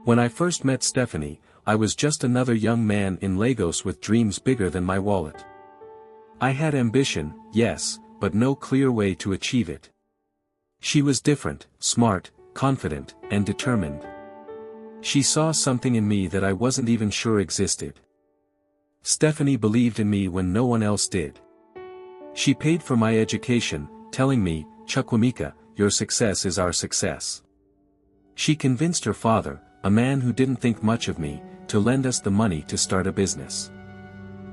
When I first met Stephanie, I was just another young man in Lagos with dreams bigger than my wallet. I had ambition, yes, but no clear way to achieve it. She was different, smart, confident, and determined. She saw something in me that I wasn't even sure existed. Stephanie believed in me when no one else did. She paid for my education, telling me, "Chukwueze, your success is our success." She convinced her father, a man who didn't think much of me, to lend us the money to start a business.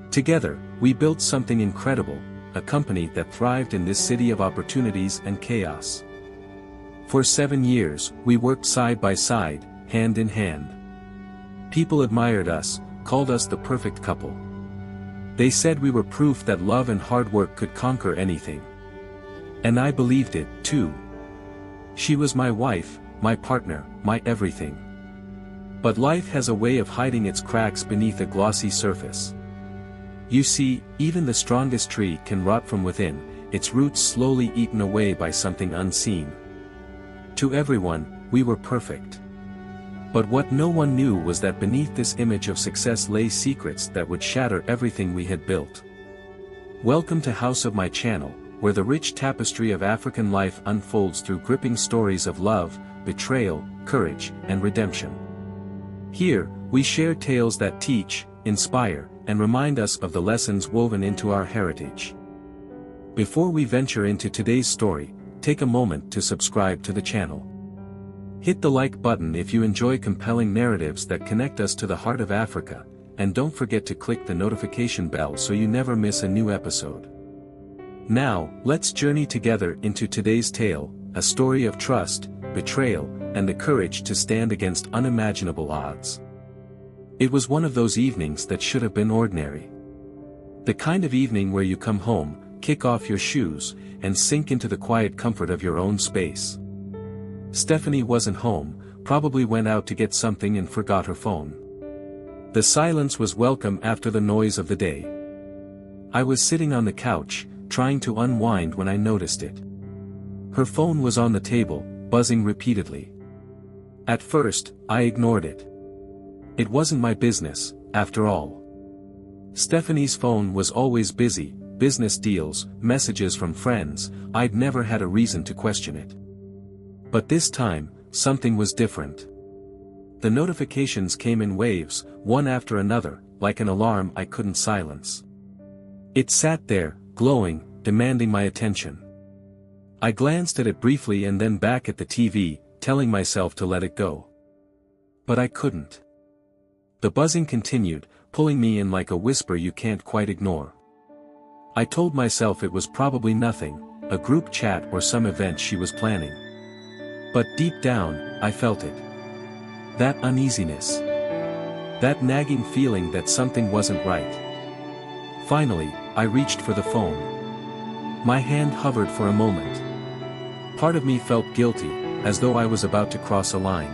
Together, we built something incredible, a company that thrived in this city of opportunities and chaos. For 7 years, we worked side by side, hand in hand. People admired us, called us the perfect couple. They said we were proof that love and hard work could conquer anything. And I believed it, too. She was my wife, my partner, my everything. But life has a way of hiding its cracks beneath a glossy surface. You see, even the strongest tree can rot from within, its roots slowly eaten away by something unseen. To everyone, we were perfect. But what no one knew was that beneath this image of success lay secrets that would shatter everything we had built. Welcome to House of My channel, where the rich tapestry of African life unfolds through gripping stories of love, betrayal, courage, and redemption. Here, we share tales that teach, inspire, and remind us of the lessons woven into our heritage. Before we venture into today's story, take a moment to subscribe to the channel. Hit the like button if you enjoy compelling narratives that connect us to the heart of Africa, and don't forget to click the notification bell so you never miss a new episode. Now, let's journey together into today's tale, a story of trust, betrayal, and the courage to stand against unimaginable odds. It was one of those evenings that should have been ordinary. The kind of evening where you come home, kick off your shoes, and sink into the quiet comfort of your own space. Stephanie wasn't home, probably went out to get something and forgot her phone. The silence was welcome after the noise of the day. I was sitting on the couch, trying to unwind when I noticed it. Her phone was on the table, buzzing repeatedly. At first, I ignored it. It wasn't my business, after all. Stephanie's phone was always busy, business deals, messages from friends, I'd never had a reason to question it. But this time, something was different. The notifications came in waves, one after another, like an alarm I couldn't silence. It sat there, glowing, demanding my attention. I glanced at it briefly and then back at the TV, telling myself to let it go. But I couldn't. The buzzing continued, pulling me in like a whisper you can't quite ignore. I told myself it was probably nothing, a group chat or some event she was planning. But deep down, I felt it. That uneasiness. That nagging feeling that something wasn't right. Finally, I reached for the phone. My hand hovered for a moment. Part of me felt guilty, as though I was about to cross a line.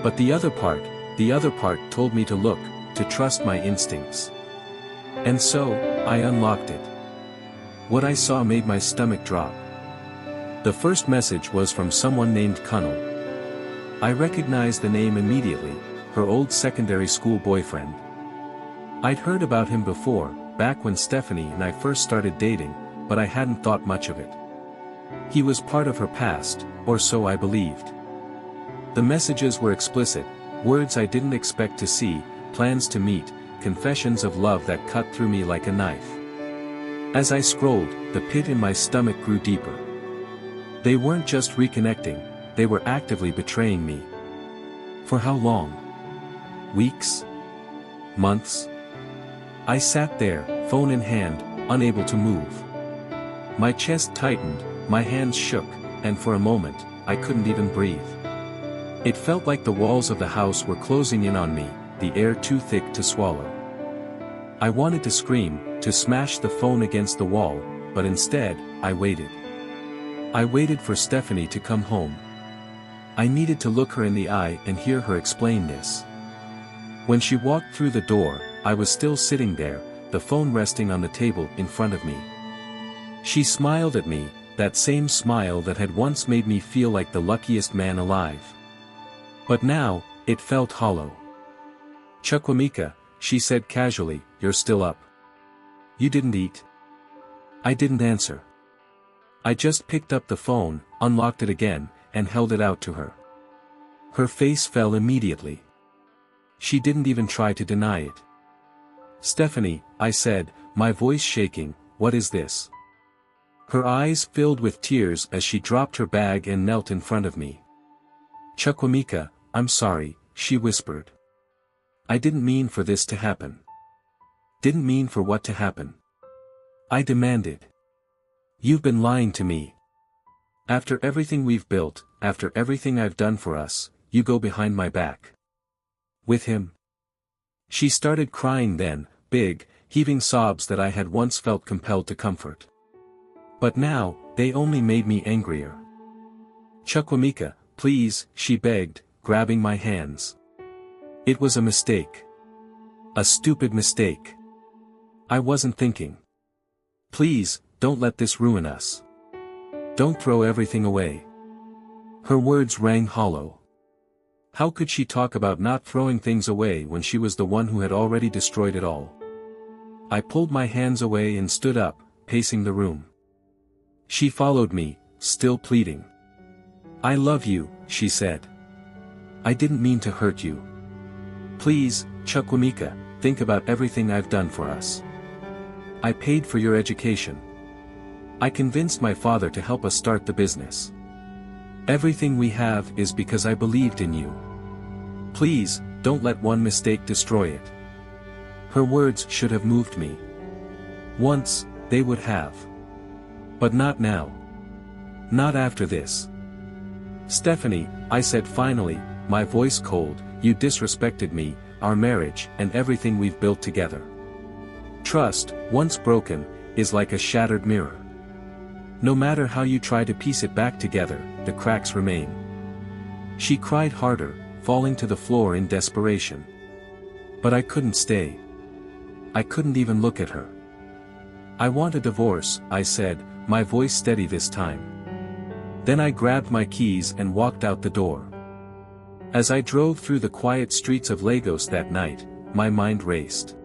But the other part told me to look, to trust my instincts. And so, I unlocked it. What I saw made my stomach drop. The first message was from someone named Kunal. I recognized the name immediately, her old secondary school boyfriend. I'd heard about him before, back when Stephanie and I first started dating, but I hadn't thought much of it. He was part of her past, or so I believed. The messages were explicit, words I didn't expect to see, plans to meet, confessions of love that cut through me like a knife. As I scrolled, the pit in my stomach grew deeper. They weren't just reconnecting, they were actively betraying me. For how long? Weeks? Months? I sat there, phone in hand, unable to move. My chest tightened, my hands shook, and for a moment, I couldn't even breathe. It felt like the walls of the house were closing in on me, the air too thick to swallow. I wanted to scream, to smash the phone against the wall, but instead, I waited. I waited for Stephanie to come home. I needed to look her in the eye and hear her explain this. When she walked through the door, I was still sitting there, the phone resting on the table in front of me. She smiled at me, that same smile that had once made me feel like the luckiest man alive. But now, It felt hollow. "Chukwueze," she said casually, "you're still up. You didn't eat?" I didn't answer. I just picked up the phone, unlocked it again, and held it out to her. Her face fell immediately. She didn't even try to deny it. "Stephanie," I said, my voice shaking, "what is this?" Her eyes filled with tears as she dropped her bag and knelt in front of me. "Chukwueze, I'm sorry," she whispered. "I didn't mean for this to happen." "Didn't mean for what to happen?" I demanded. "You've been lying to me. After everything we've built, after everything I've done for us, you go behind my back. With him?" She started crying then, big, heaving sobs that I had once felt compelled to comfort. But now, they only made me angrier. "Chukwueze, please," she begged, grabbing my hands. "It was a mistake. A stupid mistake. I wasn't thinking. Please, don't let this ruin us. Don't throw everything away." Her words rang hollow. How could she talk about not throwing things away when she was the one who had already destroyed it all? I pulled my hands away and stood up, pacing the room. She followed me, still pleading. "I love you," she said. "I didn't mean to hurt you. Please, Chukwueze, think about everything I've done for us. I paid for your education. I convinced my father to help us start the business. Everything we have is because I believed in you. Please, don't let one mistake destroy it." Her words should have moved me. Once, they would have. But not now. Not after this. "Stephanie," I said finally, my voice cold, "you disrespected me, our marriage, and everything we've built together. Trust, once broken, is like a shattered mirror. No matter how you try to piece it back together, the cracks remain." She cried harder, falling to the floor in desperation. But I couldn't stay. I couldn't even look at her. "I want a divorce," I said, my voice steady this time. Then I grabbed my keys and walked out the door. As I drove through the quiet streets of Lagos that night, my mind raced.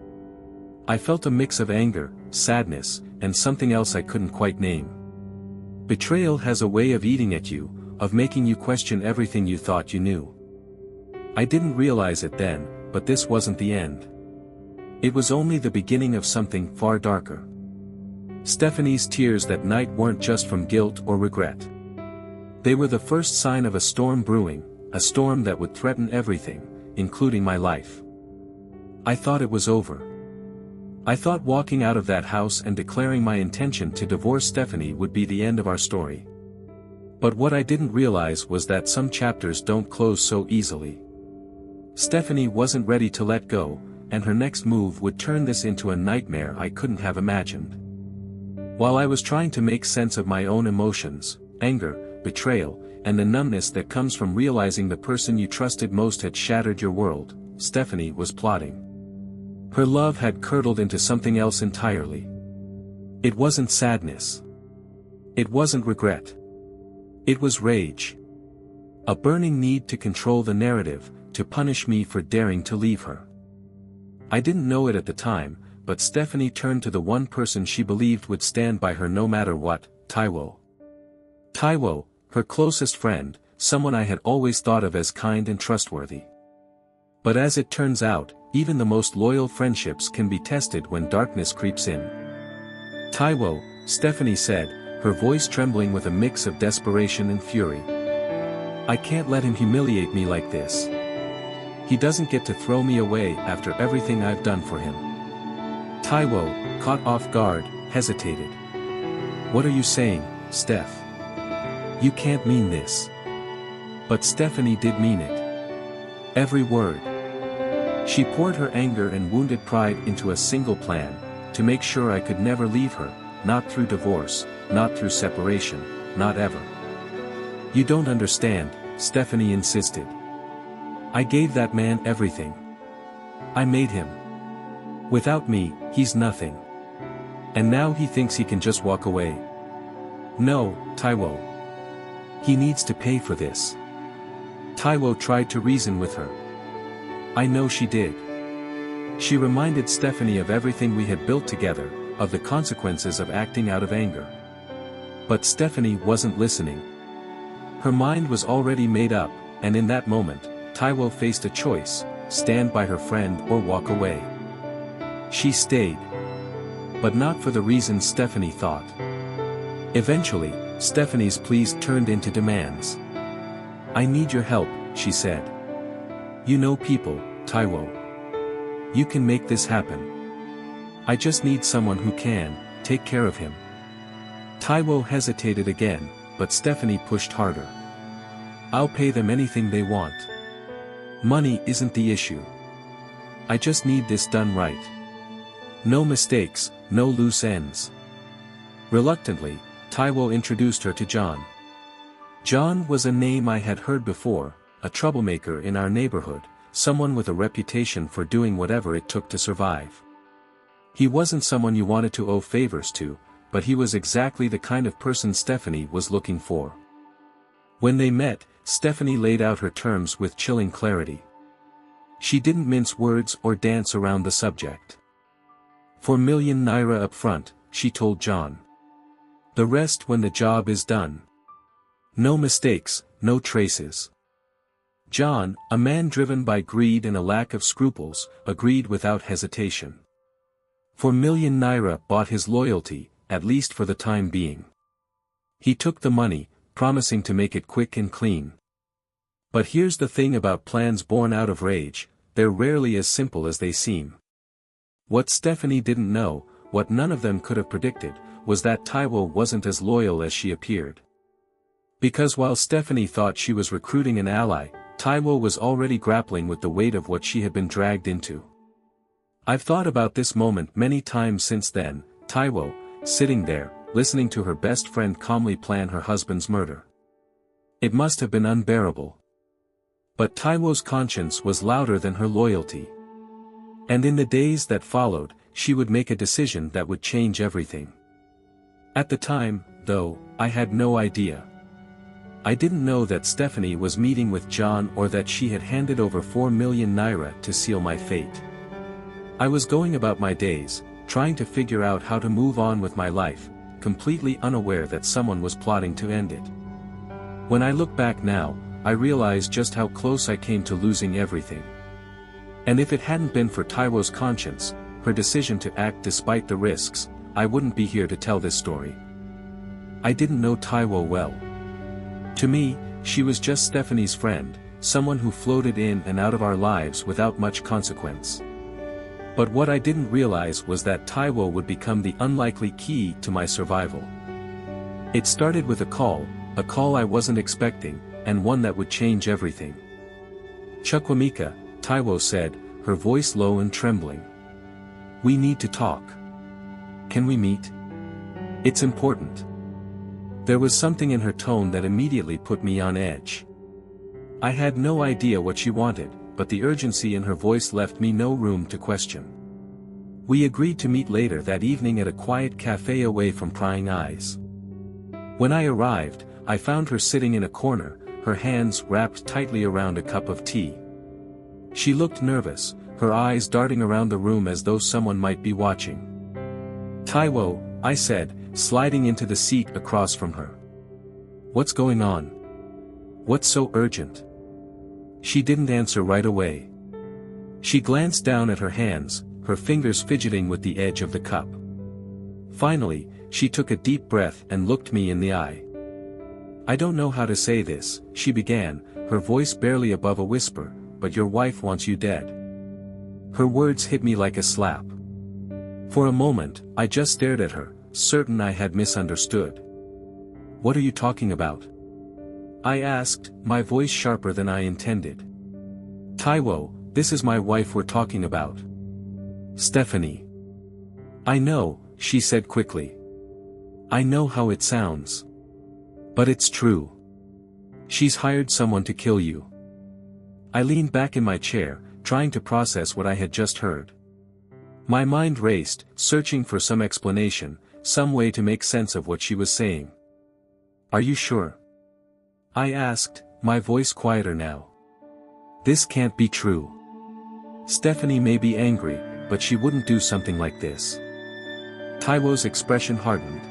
I felt a mix of anger, sadness, and something else I couldn't quite name. Betrayal has a way of eating at you, of making you question everything you thought you knew. I didn't realize it then, but this wasn't the end. It was only the beginning of something far darker. Stephanie's tears that night weren't just from guilt or regret. They were the first sign of a storm brewing, a storm that would threaten everything, including my life. I thought it was over. I thought walking out of that house and declaring my intention to divorce Stephanie would be the end of our story. But what I didn't realize was that some chapters don't close so easily. Stephanie wasn't ready to let go, and her next move would turn this into a nightmare I couldn't have imagined. While I was trying to make sense of my own emotions, anger, betrayal, and the numbness that comes from realizing the person you trusted most had shattered your world, Stephanie was plotting. Her love had curdled into something else entirely. It wasn't sadness. It wasn't regret. It was rage. A burning need to control the narrative, to punish me for daring to leave her. I didn't know it at the time, but Stephanie turned to the one person she believed would stand by her no matter what, Taiwo. Taiwo, her closest friend, someone I had always thought of as kind and trustworthy. But as it turns out, even the most loyal friendships can be tested when darkness creeps in. "Taiwo," Stephanie said, her voice trembling with a mix of desperation and fury. "I can't let him humiliate me like this. He doesn't get to throw me away after everything I've done for him." Taiwo, caught off guard, hesitated. "What are you saying, Steph? You can't mean this." But Stephanie did mean it. Every word. She poured her anger and wounded pride into a single plan, to make sure I could never leave her, not through divorce, not through separation, not ever. "You don't understand," Stephanie insisted. "I gave that man everything. I made him. Without me, he's nothing. And now he thinks he can just walk away. No, Taiwo. He needs to pay for this." Taiwo tried to reason with her. I know she did. She reminded Stephanie of everything we had built together, of the consequences of acting out of anger. But Stephanie wasn't listening. Her mind was already made up, and in that moment, Taiwo faced a choice: stand by her friend or walk away. She stayed. But not for the reasons Stephanie thought. Eventually, Stephanie's pleas turned into demands. I need your help, she said. You know people, Taiwo. You can make this happen. I just need someone who can take care of him. Taiwo hesitated again, but Stephanie pushed harder. I'll pay them anything they want. Money isn't the issue. I just need this done right. No mistakes, no loose ends. Reluctantly, Taiwo introduced her to John. John was a name I had heard before, a troublemaker in our neighborhood, someone with a reputation for doing whatever it took to survive. He wasn't someone you wanted to owe favors to, but he was exactly the kind of person Stephanie was looking for. When they met, Stephanie laid out her terms with chilling clarity. She didn't mince words or dance around the subject. 4 million naira up front, she told John. The rest when the job is done. No mistakes, no traces. John, a man driven by greed and a lack of scruples, agreed without hesitation. 4 million naira bought his loyalty, at least for the time being. He took the money, promising to make it quick and clean. But here's the thing about plans born out of rage: they're rarely as simple as they seem. What Stephanie didn't know, what none of them could have predicted, was that Taiwo wasn't as loyal as she appeared. Because while Stephanie thought she was recruiting an ally, Taiwo was already grappling with the weight of what she had been dragged into. I've thought about this moment many times since then. Taiwo, sitting there, listening to her best friend calmly plan her husband's murder. It must have been unbearable. But Taiwo's conscience was louder than her loyalty. And in the days that followed, she would make a decision that would change everything. At the time, though, I had no idea. I didn't know that Stephanie was meeting with John or that she had handed over 4 million naira to seal my fate. I was going about my days, trying to figure out how to move on with my life, completely unaware that someone was plotting to end it. When I look back now, I realize just how close I came to losing everything. And if it hadn't been for Taiwo's conscience, her decision to act despite the risks, I wouldn't be here to tell this story. I didn't know Taiwo well. To me, she was just Stephanie's friend, someone who floated in and out of our lives without much consequence. But what I didn't realize was that Taiwo would become the unlikely key to my survival. It started with a call I wasn't expecting, and one that would change everything. Chukwueze, Taiwo said, her voice low and trembling. We need to talk. Can we meet? It's important. There was something in her tone that immediately put me on edge. I had no idea what she wanted, but the urgency in her voice left me no room to question. We agreed to meet later that evening at a quiet cafe away from prying eyes. When I arrived, I found her sitting in a corner, her hands wrapped tightly around a cup of tea. She looked nervous, her eyes darting around the room as though someone might be watching. Taiwo, I said, sliding into the seat across from her. What's going on? What's so urgent? She didn't answer right away. She glanced down at her hands, her fingers fidgeting with the edge of the cup. Finally, she took a deep breath and looked me in the eye. I don't know how to say this, she began, her voice barely above a whisper, but your wife wants you dead. Her words hit me like a slap. For a moment, I just stared at her, certain I had misunderstood. What are you talking about? I asked, my voice sharper than I intended. Taiwo, this is my wife we're talking about. Stephanie. I know, she said quickly. I know how it sounds. But it's true. She's hired someone to kill you. I leaned back in my chair, trying to process what I had just heard. My mind raced, searching for some explanation, some way to make sense of what she was saying. Are you sure? I asked, my voice quieter now. This can't be true. Stephanie may be angry, but she wouldn't do something like this. Taiwo's expression hardened.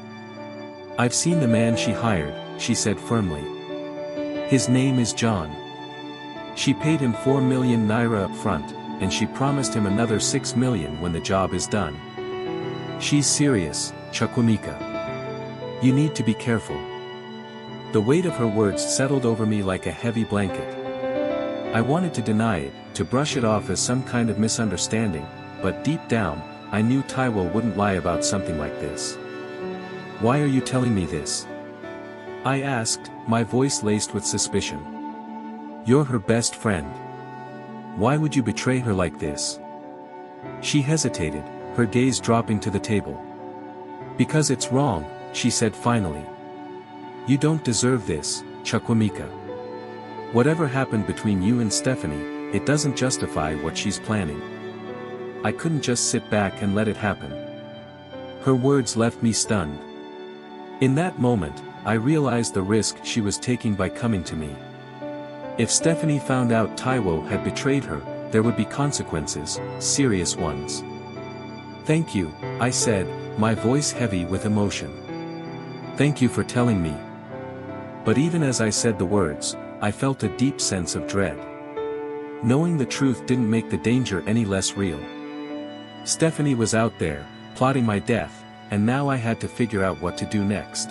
I've seen the man she hired, she said firmly. His name is John. She paid him 4 million naira up front, and she promised him another 6 million when the job is done. She's serious, Chukwueze. You need to be careful. The weight of her words settled over me like a heavy blanket. I wanted to deny it, to brush it off as some kind of misunderstanding, but deep down, I knew Taiwo wouldn't lie about something like this. Why are you telling me this? I asked, my voice laced with suspicion. You're her best friend. Why would you betray her like this? She hesitated, her gaze dropping to the table. Because it's wrong, she said finally. You don't deserve this, Chukwueze. Whatever happened between you and Stephanie, it doesn't justify what she's planning. I couldn't just sit back and let it happen. Her words left me stunned. In that moment, I realized the risk she was taking by coming to me. If Stephanie found out Taiwo had betrayed her, there would be consequences, serious ones. Thank you, I said, my voice heavy with emotion. Thank you for telling me. But even as I said the words, I felt a deep sense of dread. Knowing the truth didn't make the danger any less real. Stephanie was out there, plotting my death, and now I had to figure out what to do next.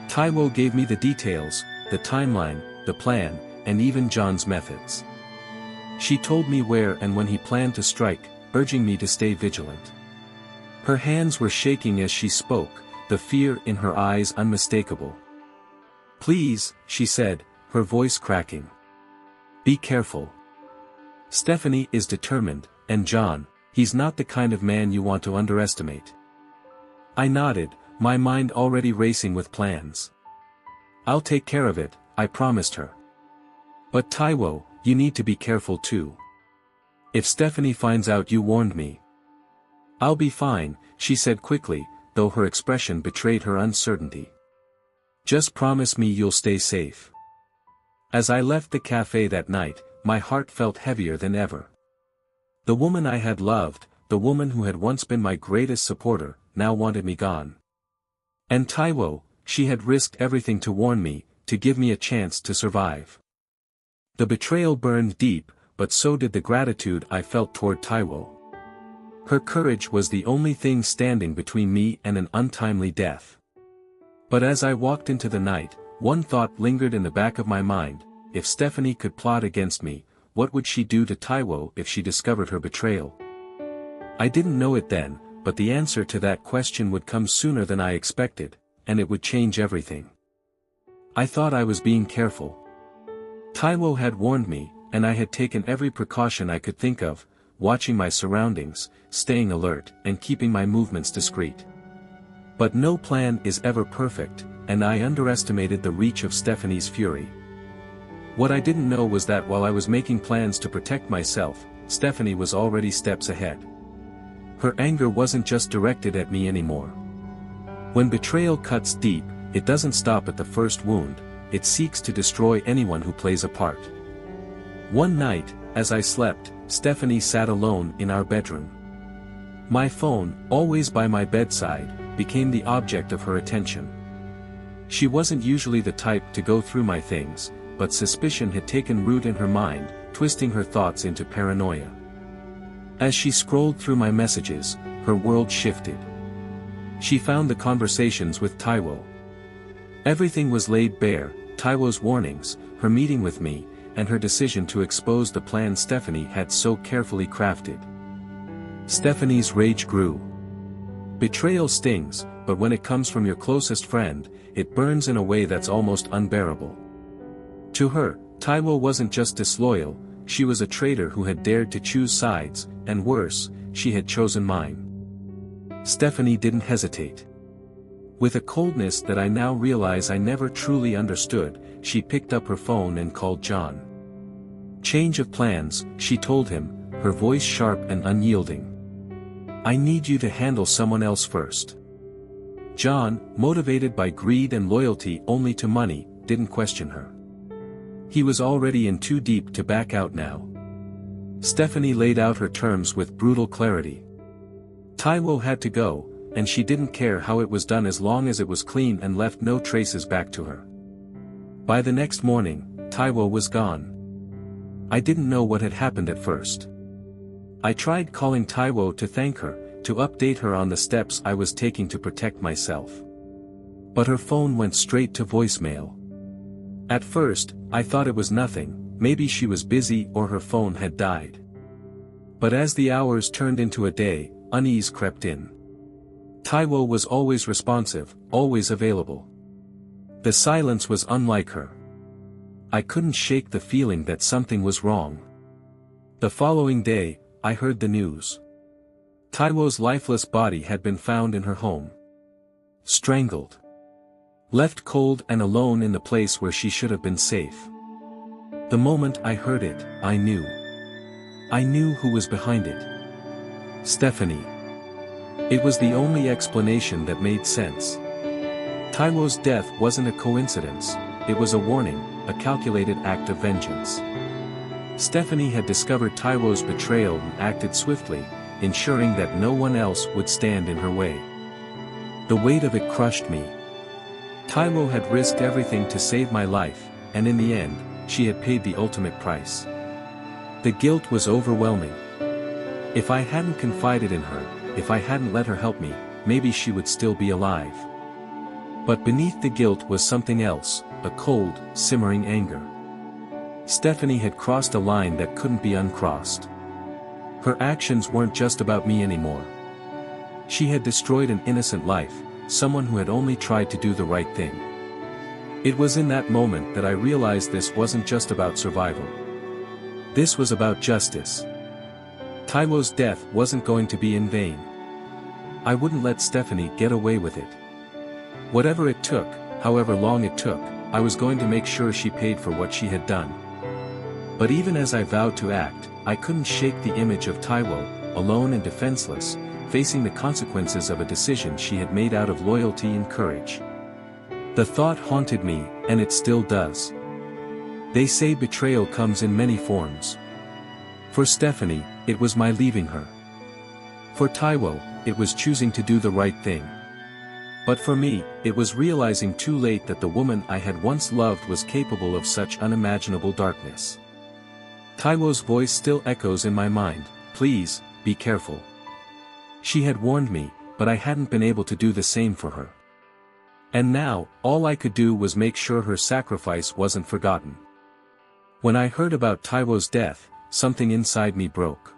Taiwo gave me the details, the timeline, the plan, and even John's methods. She told me where and when he planned to strike, urging me to stay vigilant. Her hands were shaking as she spoke, the fear in her eyes unmistakable. Please, she said, her voice cracking. Be careful. Stephanie is determined, and John, he's not the kind of man you want to underestimate. I nodded, my mind already racing with plans. I'll take care of it, I promised her. But Taiwo, you need to be careful too. If Stephanie finds out you warned me. I'll be fine, she said quickly, though her expression betrayed her uncertainty. Just promise me you'll stay safe. As I left the cafe that night, my heart felt heavier than ever. The woman I had loved, the woman who had once been my greatest supporter, now wanted me gone. And Taiwo, she had risked everything to warn me, to give me a chance to survive. The betrayal burned deep, but so did the gratitude I felt toward Taiwo. Her courage was the only thing standing between me and an untimely death. But as I walked into the night, one thought lingered in the back of my mind: if Stephanie could plot against me, what would she do to Taiwo if she discovered her betrayal? I didn't know it then, but the answer to that question would come sooner than I expected, and it would change everything. I thought I was being careful. Taiwo had warned me, and I had taken every precaution I could think of, watching my surroundings, staying alert, and keeping my movements discreet. But no plan is ever perfect, and I underestimated the reach of Stephanie's fury. What I didn't know was that while I was making plans to protect myself, Stephanie was already steps ahead. Her anger wasn't just directed at me anymore. When betrayal cuts deep, it doesn't stop at the first wound, it seeks to destroy anyone who plays a part. One night, as I slept, Stephanie sat alone in our bedroom. My phone, always by my bedside, became the object of her attention. She wasn't usually the type to go through my things, but suspicion had taken root in her mind, twisting her thoughts into paranoia. As she scrolled through my messages, her world shifted. She found the conversations with Taiwo. Everything was laid bare: Taiwo's warnings, her meeting with me, and her decision to expose the plan Stephanie had so carefully crafted. Stephanie's rage grew. Betrayal stings, but when it comes from your closest friend, it burns in a way that's almost unbearable. To her, Taiwo wasn't just disloyal, she was a traitor who had dared to choose sides, and worse, she had chosen mine. Stephanie didn't hesitate. With a coldness that I now realize I never truly understood, she picked up her phone and called John. Change of plans, she told him, her voice sharp and unyielding. I need you to handle someone else first. John, motivated by greed and loyalty only to money, didn't question her. He was already in too deep to back out now. Stephanie laid out her terms with brutal clarity. Taiwo had to go, and she didn't care how it was done as long as it was clean and left no traces back to her. By the next morning, Taiwo was gone. I didn't know what had happened at first. I tried calling Taiwo to thank her, to update her on the steps I was taking to protect myself. But her phone went straight to voicemail. At first, I thought it was nothing, maybe she was busy or her phone had died. But as the hours turned into a day, unease crept in. Taiwo was always responsive, always available. The silence was unlike her. I couldn't shake the feeling that something was wrong. The following day, I heard the news. Taiwo's lifeless body had been found in her home. Strangled. Left cold and alone in the place where she should have been safe. The moment I heard it, I knew. I knew who was behind it. Stephanie. It was the only explanation that made sense. Taiwo's death wasn't a coincidence, it was a warning, a calculated act of vengeance. Stephanie had discovered Taiwo's betrayal and acted swiftly, ensuring that no one else would stand in her way. The weight of it crushed me. Taiwo had risked everything to save my life, and in the end, she had paid the ultimate price. The guilt was overwhelming. If I hadn't confided in her, if I hadn't let her help me, maybe she would still be alive. But beneath the guilt was something else, a cold, simmering anger. Stephanie had crossed a line that couldn't be uncrossed. Her actions weren't just about me anymore. She had destroyed an innocent life, someone who had only tried to do the right thing. It was in that moment that I realized this wasn't just about survival. This was about justice. Taiwo's death wasn't going to be in vain. I wouldn't let Stephanie get away with it. Whatever it took, however long it took, I was going to make sure she paid for what she had done. But even as I vowed to act, I couldn't shake the image of Taiwo, alone and defenseless, facing the consequences of a decision she had made out of loyalty and courage. The thought haunted me, and it still does. They say betrayal comes in many forms. For Stephanie, it was my leaving her. For Taiwo, it was choosing to do the right thing. But for me, it was realizing too late that the woman I had once loved was capable of such unimaginable darkness. Taiwo's voice still echoes in my mind, "Please, be careful." She had warned me, but I hadn't been able to do the same for her. And now, all I could do was make sure her sacrifice wasn't forgotten. When I heard about Taiwo's death, something inside me broke.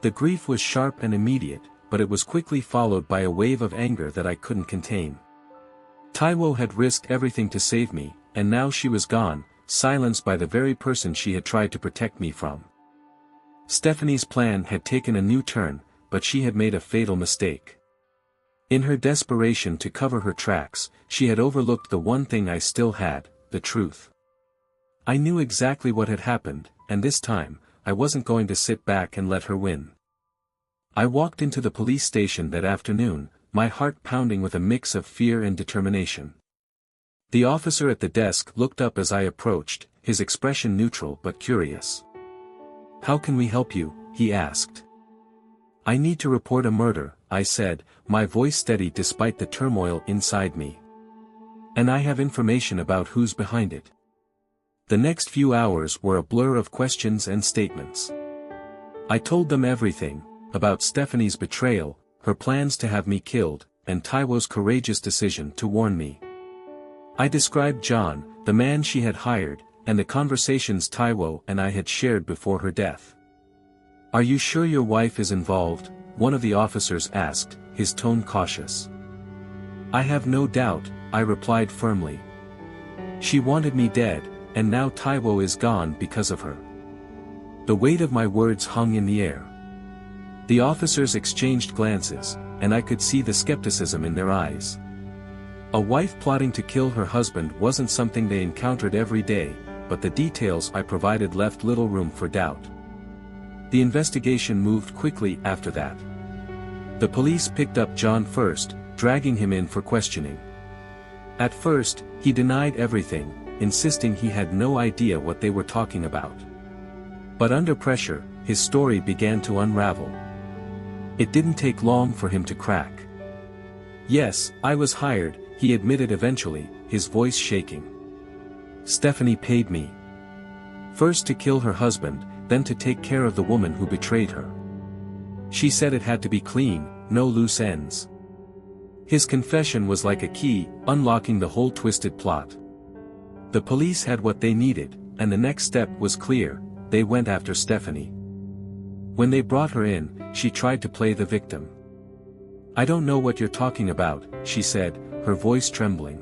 The grief was sharp and immediate, but it was quickly followed by a wave of anger that I couldn't contain. Taiwo had risked everything to save me, and now she was gone, silenced by the very person she had tried to protect me from. Stephanie's plan had taken a new turn, but she had made a fatal mistake. In her desperation to cover her tracks, she had overlooked the one thing I still had, the truth. I knew exactly what had happened, and this time, I wasn't going to sit back and let her win. I walked into the police station that afternoon, my heart pounding with a mix of fear and determination. The officer at the desk looked up as I approached, his expression neutral but curious. "How can we help you?" he asked. "I need to report a murder," I said, my voice steady despite the turmoil inside me. "And I have information about who's behind it." The next few hours were a blur of questions and statements. I told them everything, about Stephanie's betrayal, her plans to have me killed, and Taiwo's courageous decision to warn me. I described John, the man she had hired, and the conversations Taiwo and I had shared before her death. "Are you sure your wife is involved?" one of the officers asked, his tone cautious. "I have no doubt," I replied firmly. "She wanted me dead, and now Taiwo is gone because of her." The weight of my words hung in the air. The officers exchanged glances, and I could see the skepticism in their eyes. A wife plotting to kill her husband wasn't something they encountered every day, but the details I provided left little room for doubt. The investigation moved quickly after that. The police picked up John first, dragging him in for questioning. At first, he denied everything, insisting he had no idea what they were talking about. But under pressure, his story began to unravel. It didn't take long for him to crack. "Yes, I was hired," he admitted eventually, his voice shaking. "Stephanie paid me. First to kill her husband, then to take care of the woman who betrayed her. She said it had to be clean, no loose ends." His confession was like a key, unlocking the whole twisted plot. The police had what they needed, and the next step was clear: they went after Stephanie. When they brought her in, she tried to play the victim. "I don't know what you're talking about," she said, her voice trembling.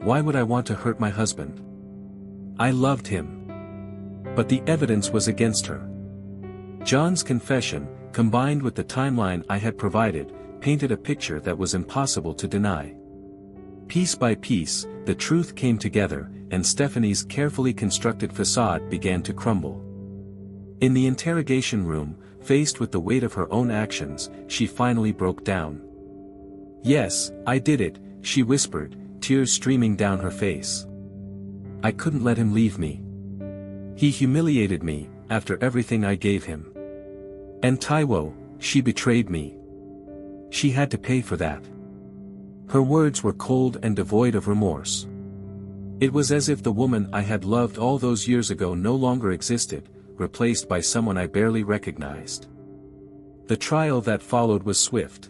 "Why would I want to hurt my husband? I loved him." But the evidence was against her. John's confession, combined with the timeline I had provided, painted a picture that was impossible to deny. Piece by piece, the truth came together, and Stephanie's carefully constructed facade began to crumble. In the interrogation room, faced with the weight of her own actions, she finally broke down. "Yes, I did it," she whispered, tears streaming down her face. "I couldn't let him leave me. He humiliated me, after everything I gave him. And Taiwo, she betrayed me. She had to pay for that." Her words were cold and devoid of remorse. It was as if the woman I had loved all those years ago no longer existed, replaced by someone I barely recognized. The trial that followed was swift.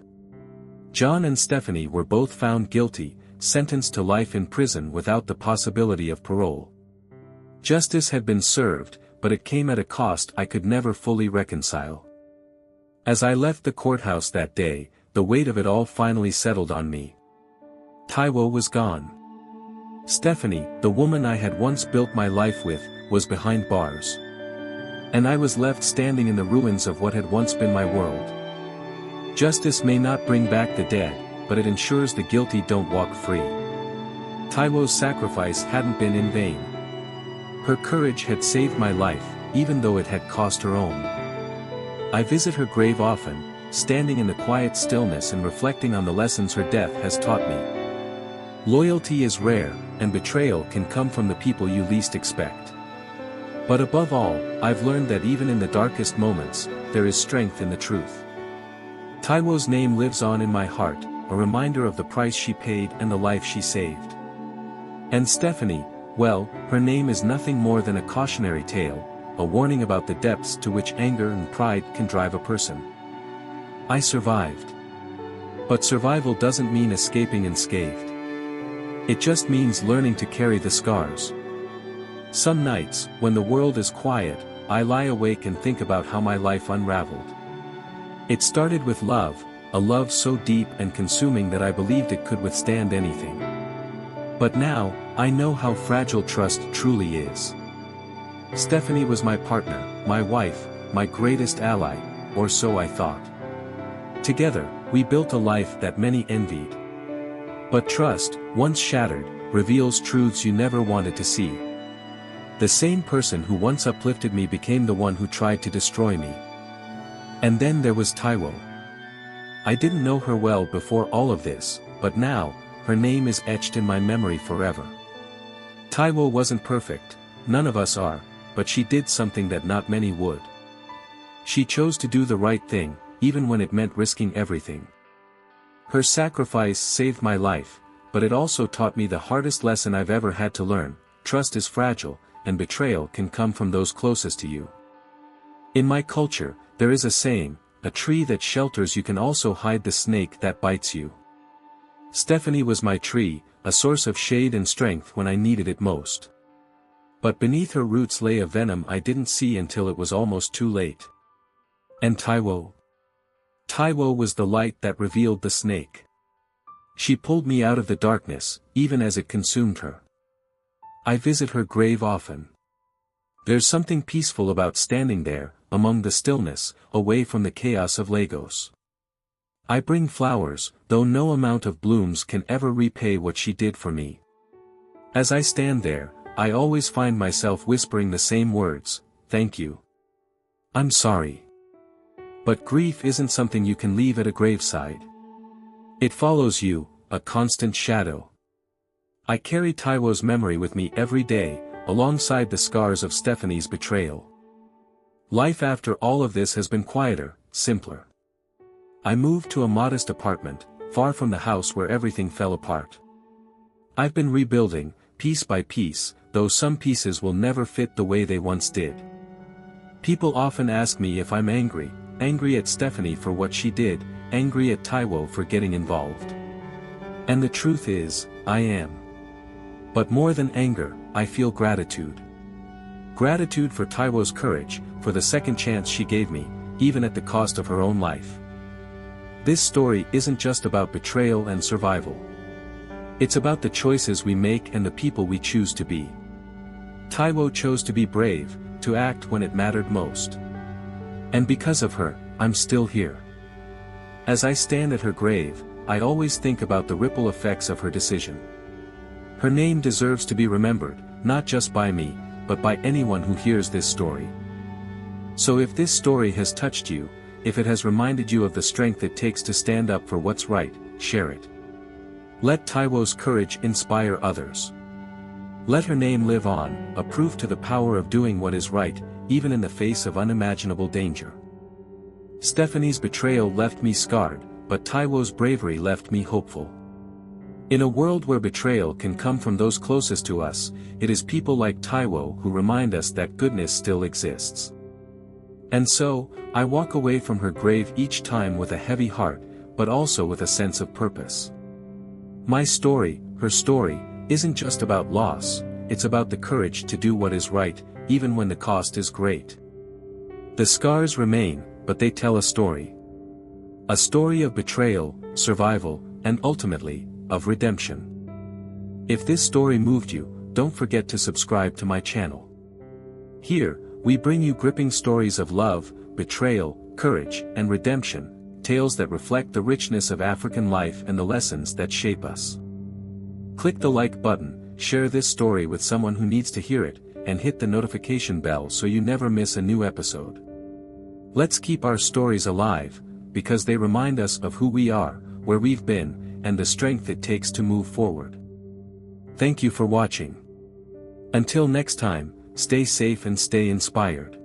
John and Stephanie were both found guilty, sentenced to life in prison without the possibility of parole. Justice had been served, but it came at a cost I could never fully reconcile. As I left the courthouse that day, the weight of it all finally settled on me. Taiwo was gone. Stephanie, the woman I had once built my life with, was behind bars. And I was left standing in the ruins of what had once been my world. Justice may not bring back the dead, but it ensures the guilty don't walk free. Taiwo's sacrifice hadn't been in vain. Her courage had saved my life, even though it had cost her own. I visit her grave often, standing in the quiet stillness and reflecting on the lessons her death has taught me. Loyalty is rare, and betrayal can come from the people you least expect. But above all, I've learned that even in the darkest moments, there is strength in the truth. Taiwo's name lives on in my heart, a reminder of the price she paid and the life she saved. And Stephanie, well, her name is nothing more than a cautionary tale, a warning about the depths to which anger and pride can drive a person. I survived. But survival doesn't mean escaping unscathed. It just means learning to carry the scars. Some nights, when the world is quiet, I lie awake and think about how my life unraveled. It started with love, a love so deep and consuming that I believed it could withstand anything. But now, I know how fragile trust truly is. Stephanie was my partner, my wife, my greatest ally, or so I thought. Together, we built a life that many envied. But trust, once shattered, reveals truths you never wanted to see. The same person who once uplifted me became the one who tried to destroy me. And then there was Taiwo. I didn't know her well before all of this, but now, her name is etched in my memory forever. Taiwo wasn't perfect, none of us are, but she did something that not many would. She chose to do the right thing, even when it meant risking everything. Her sacrifice saved my life, but it also taught me the hardest lesson I've ever had to learn: trust is fragile, and betrayal can come from those closest to you. In my culture, there is a saying, a tree that shelters you can also hide the snake that bites you. Stephanie was my tree, a source of shade and strength when I needed it most. But beneath her roots lay a venom I didn't see until it was almost too late. And Taiwo? Taiwo was the light that revealed the snake. She pulled me out of the darkness, even as it consumed her. I visit her grave often. There's something peaceful about standing there, among the stillness, away from the chaos of Lagos. I bring flowers, though no amount of blooms can ever repay what she did for me. As I stand there, I always find myself whispering the same words: thank you. I'm sorry. But grief isn't something you can leave at a graveside. It follows you, a constant shadow. I carry Taiwo's memory with me every day, alongside the scars of Stephanie's betrayal. Life after all of this has been quieter, simpler. I moved to a modest apartment, far from the house where everything fell apart. I've been rebuilding, piece by piece, though some pieces will never fit the way they once did. People often ask me if I'm angry at Stephanie for what she did, angry at Taiwo for getting involved. And the truth is, I am. But more than anger, I feel gratitude. Gratitude for Taiwo's courage, for the second chance she gave me, even at the cost of her own life. This story isn't just about betrayal and survival. It's about the choices we make and the people we choose to be. Taiwo chose to be brave, to act when it mattered most. And because of her, I'm still here. As I stand at her grave, I always think about the ripple effects of her decision. Her name deserves to be remembered, not just by me, but by anyone who hears this story. So if this story has touched you, if it has reminded you of the strength it takes to stand up for what's right, share it. Let Taiwo's courage inspire others. Let her name live on, a proof to the power of doing what is right, even in the face of unimaginable danger. Stephanie's betrayal left me scarred, but Taiwo's bravery left me hopeful. In a world where betrayal can come from those closest to us, it is people like Taiwo who remind us that goodness still exists. And so, I walk away from her grave each time with a heavy heart, but also with a sense of purpose. My story, her story, isn't just about loss, it's about the courage to do what is right, even when the cost is great. The scars remain, but they tell a story. A story of betrayal, survival, and ultimately, of redemption. If this story moved you, don't forget to subscribe to my channel. Here, we bring you gripping stories of love, betrayal, courage, and redemption, tales that reflect the richness of African life and the lessons that shape us. Click the like button, share this story with someone who needs to hear it, and hit the notification bell so you never miss a new episode. Let's keep our stories alive, because they remind us of who we are, where we've been, and the strength it takes to move forward. Thank you for watching. Until next time, stay safe and stay inspired.